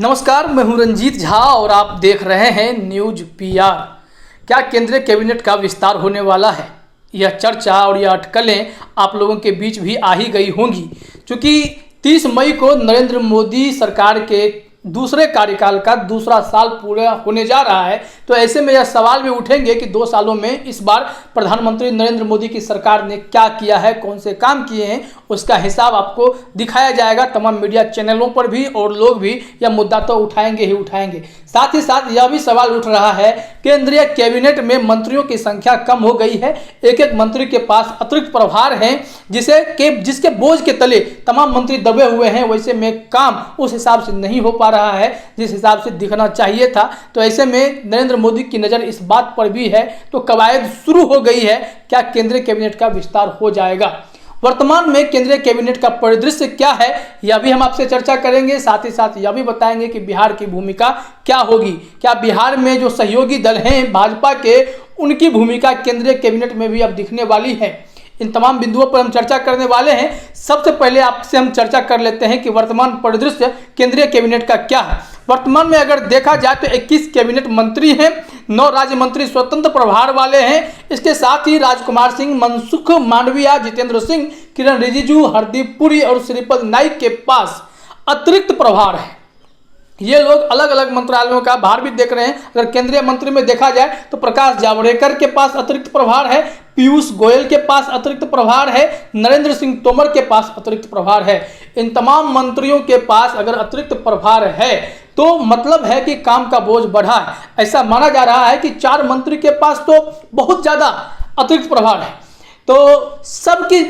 नमस्कार, मैं हूं रंजीत झा और आप देख रहे हैं न्यूज पीआर। क्या केंद्रीय कैबिनेट का विस्तार होने वाला है? यह चर्चा और यह अटकलें आप लोगों के बीच भी आ ही गई होंगी, क्योंकि 30 मई को नरेंद्र मोदी सरकार के दूसरे कार्यकाल का दूसरा साल पूरा होने जा रहा है। तो ऐसे में यह सवाल भी उठेंगे कि 2 सालों में इस बार प्रधानमंत्री नरेंद्र मोदी की सरकार ने क्या किया है, कौन से काम किए हैं, उसका हिसाब आपको दिखाया जाएगा तमाम मीडिया चैनलों पर भी। और लोग भी यह मुद्दा तो उठाएंगे ही उठाएंगे। साथ ही साथ यह भी सवाल उठ रहा है, केंद्रीय कैबिनेट में मंत्रियों की संख्या कम हो गई है। एक एक मंत्री के पास अतिरिक्त प्रभार हैं, जिसके बोझ के तले तमाम मंत्री दबे हुए हैं। वैसे में काम उस हिसाब से नहीं हो पा रहा है जिस हिसाब से दिखना चाहिए था। तो ऐसे में नरेंद्र मोदी की नज़र इस बात पर भी है। तो कवायद शुरू हो गई है, क्या केंद्रीय कैबिनेट का विस्तार हो जाएगा? वर्तमान में केंद्रीय कैबिनेट का परिदृश्य क्या है, यह भी हम आपसे चर्चा करेंगे। साथ ही साथ यह भी बताएंगे कि बिहार की भूमिका क्या होगी। क्या बिहार में जो सहयोगी दल हैं भाजपा के, उनकी भूमिका केंद्रीय कैबिनेट में भी अब दिखने वाली है? इन तमाम बिंदुओं पर हम चर्चा करने वाले हैं। सबसे पहले आपसे हम चर्चा कर लेते हैं कि वर्तमान परिदृश्य केंद्रीय कैबिनेट का क्या है। वर्तमान में अगर देखा जाए तो 21 कैबिनेट मंत्री हैं, 9 राज्य मंत्री स्वतंत्र प्रभार वाले हैं। इसके साथ ही राजकुमार सिंह, मनसुख मांडविया, जितेंद्र सिंह, किरण रिजिजू, हरदीप पुरी और श्रीपद नाइक के पास अतिरिक्त प्रभार है। ये लोग अलग अलग मंत्रालयों का भार भी देख रहे हैं। अगर केंद्रीय मंत्री में देखा जाए तो प्रकाश जावड़ेकर के पास अतिरिक्त प्रभार है, पीयूष गोयल के पास अतिरिक्त प्रभार है, नरेंद्र सिंह तोमर के पास अतिरिक्त प्रभार है। इन तमाम मंत्रियों के पास अगर अतिरिक्त प्रभार है तो मतलब है कि काम का बोझ बढ़ा है। ऐसा माना जा रहा है कि 4 मंत्री के पास तो बहुत ज़्यादा अतिरिक्त प्रभार है। तो सबकी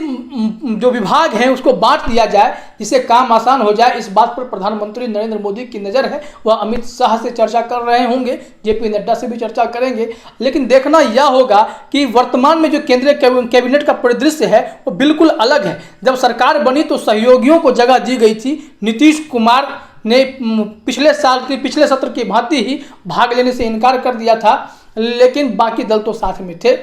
जो विभाग हैं उसको बांट दिया जाए जिससे काम आसान हो जाए। इस बात पर प्रधानमंत्री नरेंद्र मोदी की नज़र है। वह अमित शाह से चर्चा कर रहे होंगे, जेपी नड्डा से भी चर्चा करेंगे। लेकिन देखना यह होगा कि वर्तमान में जो केंद्रीय कैबिनेट का परिदृश्य है वो बिल्कुल अलग है। जब सरकार बनी तो सहयोगियों को जगह दी गई थी। नीतीश कुमार ने पिछले सत्र की भांति ही भाग लेने से इनकार कर दिया था, लेकिन बाकी दल तो साथ में थे।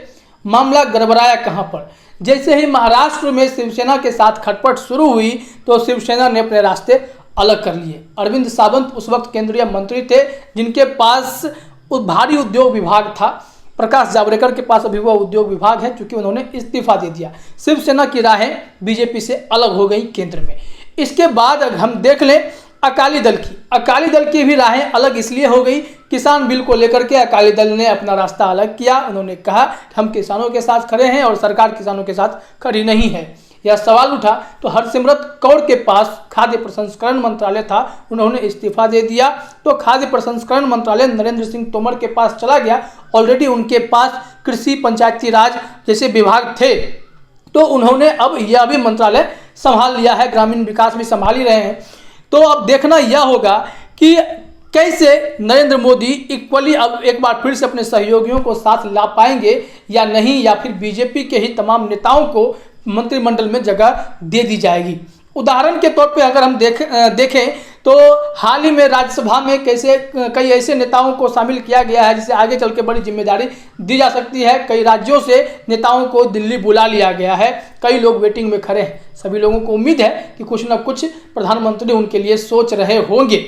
मामला गड़बड़ाया कहां पर? जैसे ही महाराष्ट्र में शिवसेना के साथ खटपट शुरू हुई तो शिवसेना ने अपने रास्ते अलग कर लिए। अरविंद सावंत उस वक्त केंद्रीय मंत्री थे जिनके पास भारी उद्योग विभाग था। प्रकाश जावड़ेकर के पास अभी वह उद्योग विभाग है, क्योंकि उन्होंने इस्तीफा दे दिया। शिवसेना की राहें बीजेपी से अलग हो गई केंद्र में। इसके बाद अगर हम देख लें अकाली दल की भी राहें अलग इसलिए हो गई, किसान बिल को लेकर के अकाली दल ने अपना रास्ता अलग किया। उन्होंने कहा हम किसानों के साथ खड़े हैं और सरकार किसानों के साथ खड़ी नहीं है। यह सवाल उठा तो हरसिमरत कौर के पास खाद्य प्रसंस्करण मंत्रालय था, उन्होंने इस्तीफा दे दिया। तो खाद्य प्रसंस्करण मंत्रालय नरेंद्र सिंह तोमर के पास चला गया। ऑलरेडी उनके पास कृषि, पंचायती राज जैसे विभाग थे, तो उन्होंने अब यह भी मंत्रालय संभाल लिया है, ग्रामीण विकास भी संभाल ही रहे हैं। तो अब देखना यह होगा कि कैसे नरेंद्र मोदी इक्वली अब एक बार फिर से अपने सहयोगियों को साथ ला पाएंगे या नहीं, या फिर बीजेपी के ही तमाम नेताओं को मंत्रिमंडल में जगह दे दी जाएगी। उदाहरण के तौर पे अगर हम देखें तो हाल ही में राज्यसभा में कई ऐसे नेताओं को शामिल किया गया है जिसे आगे चल के बड़ी जिम्मेदारी दी जा सकती है। कई राज्यों से नेताओं को दिल्ली बुला लिया गया है, कई लोग वेटिंग में खड़े हैं। सभी लोगों को उम्मीद है कि कुछ न कुछ प्रधानमंत्री उनके लिए सोच रहे होंगे।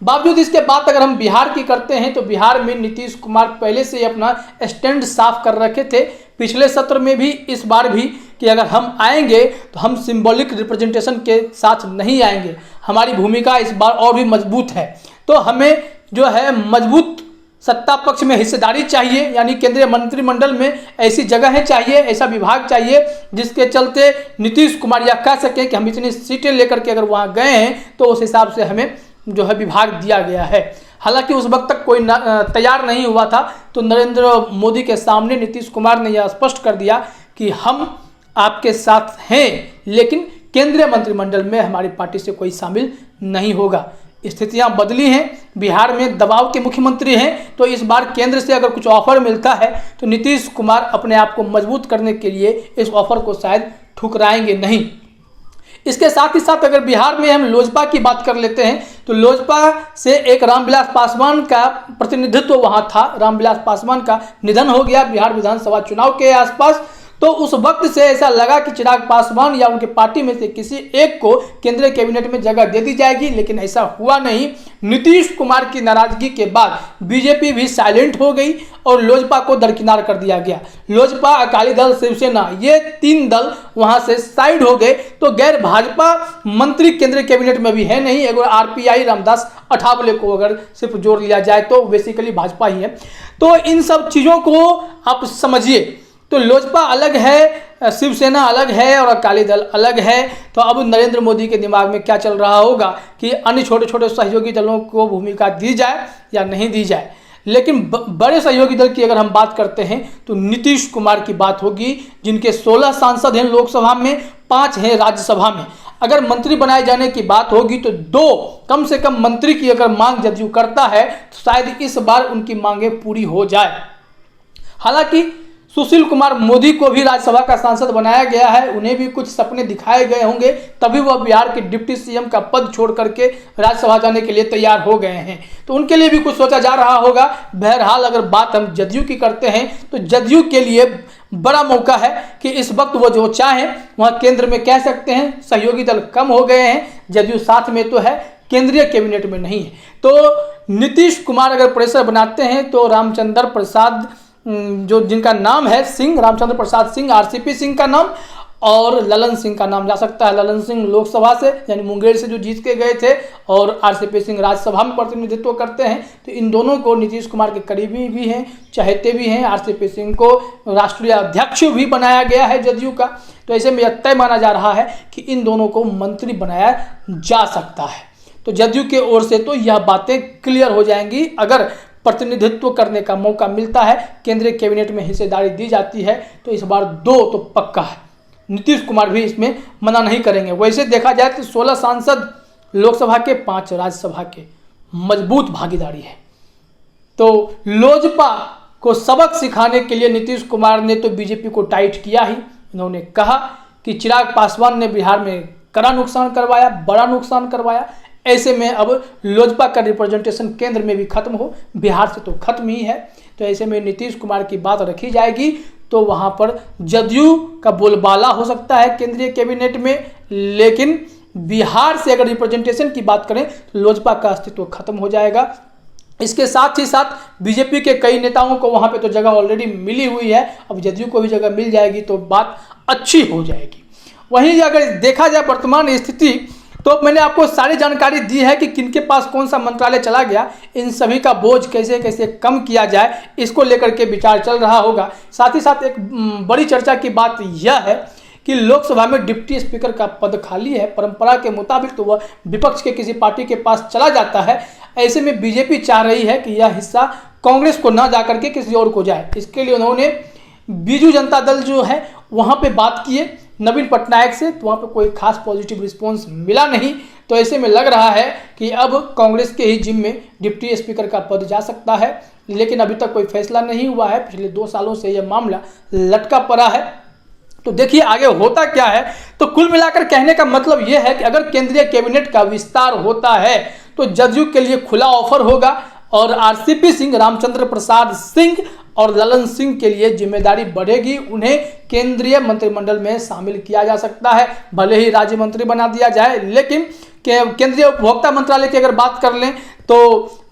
बावजूद इसके बात अगर हम बिहार की करते हैं तो बिहार में नीतीश कुमार पहले से ही अपना स्टैंड साफ कर रखे थे, पिछले सत्र में भी, इस बार भी, कि अगर हम आएंगे तो हम सिंबॉलिक रिप्रेजेंटेशन के साथ नहीं आएंगे। हमारी भूमिका इस बार और भी मजबूत है। तो हमें जो है मजबूत सत्ता पक्ष में हिस्सेदारी चाहिए, यानी केंद्रीय मंत्रिमंडल में ऐसी जगहें चाहिए, ऐसा विभाग चाहिए जिसके चलते नीतीश कुमार यह कह सकें कि हम इतनी सीटें लेकर के अगर वहाँ गए हैं तो उस हिसाब से हमें जो है विभाग दिया गया है। हालांकि उस वक्त तक कोई तैयार नहीं हुआ था, तो नरेंद्र मोदी के सामने नीतीश कुमार ने यह स्पष्ट कर दिया कि हम आपके साथ हैं, लेकिन केंद्रीय मंत्रिमंडल में हमारी पार्टी से कोई शामिल नहीं होगा। स्थितियां बदली हैं, बिहार में दबाव के मुख्यमंत्री हैं, तो इस बार केंद्र से अगर कुछ ऑफर मिलता है तो नीतीश कुमार अपने आप को मजबूत करने के लिए इस ऑफर को शायद ठुकराएंगे नहीं। इसके साथ ही साथ अगर बिहार में हम लोजपा की बात कर लेते हैं तो लोजपा से एक रामविलास पासवान का प्रतिनिधित्व वहां था। रामविलास पासवान का निधन हो गया बिहार विधानसभा चुनाव के आसपास। तो उस वक्त से ऐसा लगा कि चिराग पासवान या उनके पार्टी में से किसी एक को केंद्रीय कैबिनेट में जगह दे दी जाएगी, लेकिन ऐसा हुआ नहीं। नीतीश कुमार की नाराजगी के बाद बीजेपी भी साइलेंट हो गई और लोजपा को दरकिनार कर दिया गया। लोजपा, अकाली दल, शिवसेना, ये 3 दल वहां से साइड हो गए। तो गैर भाजपा मंत्री केंद्रीय कैबिनेट में भी है नहीं। अगर आरपीआई रामदास अठावले को अगर सिर्फ जोड़ लिया जाए तो बेसिकली भाजपा ही है। तो इन सब चीज़ों को आप समझिए। तो लोजपा अलग है, शिवसेना अलग है और अकाली दल अलग है। तो अब नरेंद्र मोदी के दिमाग में क्या चल रहा होगा कि अन्य छोटे छोटे सहयोगी दलों को भूमिका दी जाए या नहीं दी जाए। लेकिन बड़े सहयोगी दल की अगर हम बात करते हैं तो नीतीश कुमार की बात होगी, जिनके 16 सांसद हैं लोकसभा में, 5 हैं राज्यसभा में। अगर मंत्री बनाए जाने की बात होगी तो 2 कम से कम मंत्री की अगर मांग जदयू करता है तो शायद इस बार उनकी मांगें पूरी हो जाए। हालांकि सुशील कुमार मोदी को भी राज्यसभा का सांसद बनाया गया है, उन्हें भी कुछ सपने दिखाए गए होंगे, तभी वह बिहार के डिप्टी सीएम का पद छोड़ करके राज्यसभा जाने के लिए तैयार हो गए हैं। तो उनके लिए भी कुछ सोचा जा रहा होगा। बहरहाल अगर बात हम जदयू की करते हैं तो जदयू के लिए बड़ा मौका है कि इस वक्त वो जो चाहें वहाँ केंद्र में कह सकते हैं। सहयोगी दल कम हो गए हैं, जदयू साथ में तो है, केंद्रीय कैबिनेट में नहीं है। तो नीतीश कुमार अगर प्रेशर बनाते हैं तो रामचंद्र प्रसाद, जो जिनका नाम है सिंह, रामचंद्र प्रसाद सिंह, आरसीपी सिंह का नाम, और ललन सिंह का नाम जा सकता है। ललन सिंह लोकसभा से यानी मुंगेर से जो जीत के गए थे और आरसीपी सिंह राज्यसभा में प्रतिनिधित्व करते हैं। तो इन दोनों को नीतीश कुमार के करीबी भी हैं, चाहते भी हैं। आरसीपी सिंह को राष्ट्रीय अध्यक्ष भी बनाया गया है जदयू का। तो ऐसे में यह तय माना जा रहा है कि इन दोनों को मंत्री बनाया जा सकता है। तो जदयू के ओर से तो यह बातें क्लियर हो जाएंगी। अगर प्रतिनिधित्व करने का मौका मिलता है, केंद्रीय कैबिनेट में हिस्सेदारी दी जाती है, तो इस बार 2 तो पक्का है। नीतीश कुमार भी इसमें मना नहीं करेंगे। वैसे देखा जाए तो 16 सांसद लोकसभा के, 5 राज्यसभा के, मजबूत भागीदारी है। तो लोजपा को सबक सिखाने के लिए नीतीश कुमार ने तो बीजेपी को टाइट किया ही। उन्होंने कहा कि चिराग पासवान ने बिहार में कड़ा नुकसान करवाया, बड़ा नुकसान करवाया। ऐसे में अब लोजपा का रिप्रेजेंटेशन केंद्र में भी खत्म हो, बिहार से तो खत्म ही है। तो ऐसे में नीतीश कुमार की बात रखी जाएगी तो वहाँ पर जदयू का बोलबाला हो सकता है केंद्रीय कैबिनेट में। लेकिन बिहार से अगर रिप्रेजेंटेशन की बात करें तो लोजपा का अस्तित्व खत्म हो जाएगा। इसके साथ ही साथ बीजेपी के कई नेताओं को वहाँ पे तो जगह ऑलरेडी मिली हुई है, अब जदयू को भी जगह मिल जाएगी तो बात अच्छी हो जाएगी। वहीं अगर देखा जाए वर्तमान स्थिति, तो मैंने आपको सारी जानकारी दी है कि किनके पास कौन सा मंत्रालय चला गया, इन सभी का बोझ कैसे कैसे कम किया जाए, इसको लेकर के विचार चल रहा होगा। साथ ही साथ एक बड़ी चर्चा की बात यह है कि लोकसभा में डिप्टी स्पीकर का पद खाली है। परंपरा के मुताबिक तो वह विपक्ष के किसी पार्टी के पास चला जाता है। ऐसे में बीजेपी चाह रही है कि यह हिस्सा कांग्रेस को ना जाकर के किसी और को जाए। इसके लिए उन्होंने बीजू जनता दल जो है वहाँ पे बात की है नवीन पटनायक से, तो वहाँ पे कोई खास पॉजिटिव रिस्पॉन्स मिला नहीं। तो ऐसे में लग रहा है कि अब कांग्रेस के ही जिम में डिप्टी स्पीकर का पद जा सकता है। लेकिन अभी तक कोई फैसला नहीं हुआ है, पिछले 2 सालों से यह मामला लटका पड़ा है। तो देखिए आगे होता क्या है। तो कुल मिलाकर कहने का मतलब यह है कि अगर केंद्रीय कैबिनेट का विस्तार होता है तो जदयू के लिए खुला ऑफर होगा और आरसीपी सिंह, रामचंद्र प्रसाद सिंह और ललन सिंह के लिए जिम्मेदारी बढ़ेगी। उन्हें केंद्रीय मंत्रिमंडल में शामिल किया जा सकता है, भले ही राज्य मंत्री बना दिया जाए। लेकिन केंद्रीय उपभोक्ता मंत्रालय की अगर बात कर लें तो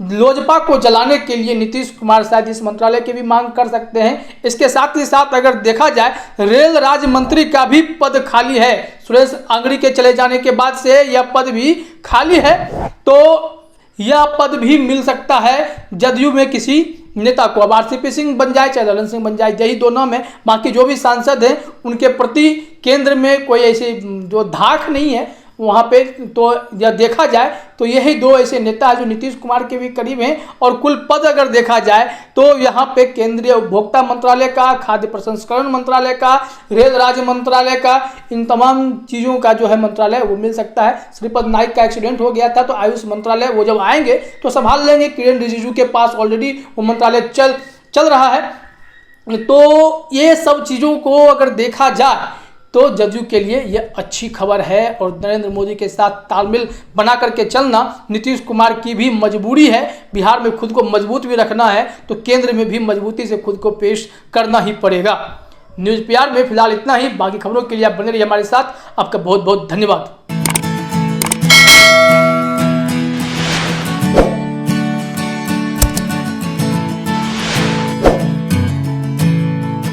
लोजपा को जलाने के लिए नीतीश कुमार शायद इस मंत्रालय की भी मांग कर सकते हैं। इसके साथ ही साथ अगर देखा जाए रेल राज्य मंत्री का भी पद खाली है। सुरेश अंगड़ी के चले जाने के बाद से यह पद भी खाली है। तो यह पद भी मिल सकता है जदयू में किसी नेता को। अब आरसीपी सिंह बन जाए चाहे ललन सिंह बन जाए, यही दोनों में, बाकी जो भी सांसद हैं उनके प्रति केंद्र में कोई ऐसी जो धाक नहीं है वहाँ पे। तो यह देखा जाए तो यही 2 ऐसे नेता हैं जो नीतीश कुमार के भी करीब हैं। और कुल पद अगर देखा जाए तो यहाँ पे केंद्रीय उपभोक्ता मंत्रालय का, खाद्य प्रसंस्करण मंत्रालय का, रेल राज्य मंत्रालय का, इन तमाम चीज़ों का जो है मंत्रालय वो मिल सकता है। श्रीपद नाइक का एक्सीडेंट हो गया था तो आयुष मंत्रालय वो जब आएंगे तो संभाल लेंगे। किरण रिजिजू के पास ऑलरेडी वो मंत्रालय चल रहा है। तो ये सब चीज़ों को अगर देखा जाए तो जदयू के लिए यह अच्छी खबर है। और नरेंद्र मोदी के साथ तालमेल बना करके चलना नीतीश कुमार की भी मजबूरी है। बिहार में खुद को मजबूत भी रखना है तो केंद्र में भी मजबूती से खुद को पेश करना ही पड़ेगा। न्यूज़ PR में फिलहाल इतना ही। बाकी खबरों के लिए आप बने रहिए हमारे साथ। आपका बहुत बहुत धन्यवाद।